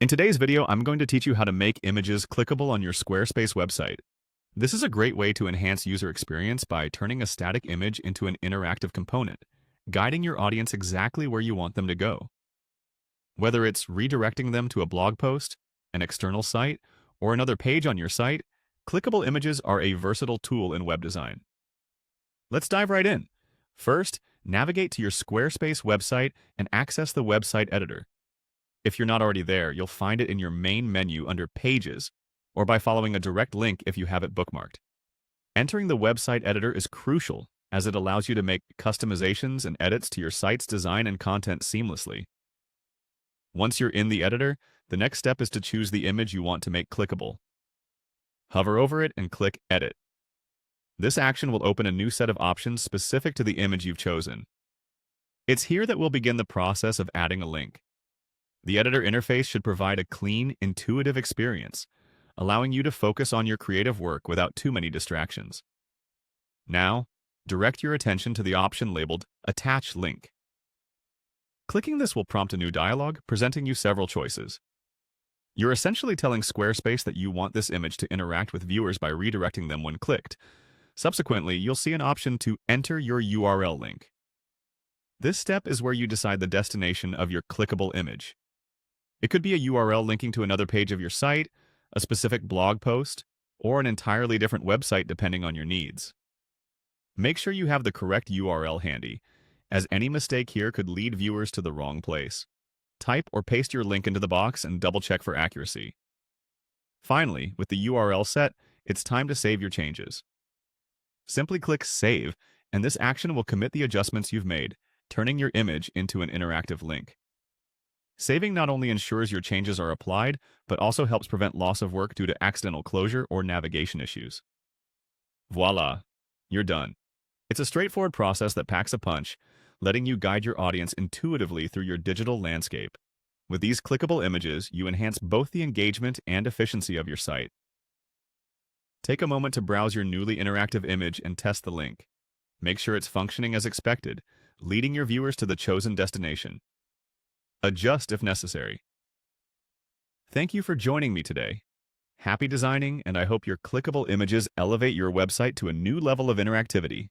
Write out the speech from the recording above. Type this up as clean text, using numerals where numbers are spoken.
In today's video, I'm going to teach you how to make images clickable on your Squarespace website. This is a great way to enhance user experience by turning a static image into an interactive component, guiding your audience exactly where you want them to go. Whether it's redirecting them to a blog post, an external site, or another page on your site, clickable images are a versatile tool in web design. Let's dive right in. First, navigate to your Squarespace website and access the website editor. If you're not already there, you'll find it in your main menu under Pages, or by following a direct link if you have it bookmarked. Entering the website editor is crucial, as it allows you to make customizations and edits to your site's design and content seamlessly. Once you're in the editor, the next step is to choose the image you want to make clickable. Hover over it and click Edit. This action will open a new set of options specific to the image you've chosen. It's here that we'll begin the process of adding a link. The editor interface should provide a clean, intuitive experience, allowing you to focus on your creative work without too many distractions. Now, direct your attention to the option labeled Attach Link. Clicking this will prompt a new dialog presenting you several choices. You're essentially telling Squarespace that you want this image to interact with viewers by redirecting them when clicked. Subsequently, you'll see an option to enter your URL link. This step is where you decide the destination of your clickable image. It could be a URL linking to another page of your site, a specific blog post, or an entirely different website depending on your needs. Make sure you have the correct URL handy, as any mistake here could lead viewers to the wrong place. Type or paste your link into the box and double-check for accuracy. Finally, with the URL set, it's time to save your changes. Simply click Save, and this action will commit the adjustments you've made, turning your image into an interactive link. Saving not only ensures your changes are applied, but also helps prevent loss of work due to accidental closure or navigation issues. Voila! You're done. It's a straightforward process that packs a punch, letting you guide your audience intuitively through your digital landscape. With these clickable images, you enhance both the engagement and efficiency of your site. Take a moment to browse your newly interactive image and test the link. Make sure it's functioning as expected, leading your viewers to the chosen destination. Adjust if necessary. Thank you for joining me today. Happy designing, and I hope your clickable images elevate your website to a new level of interactivity.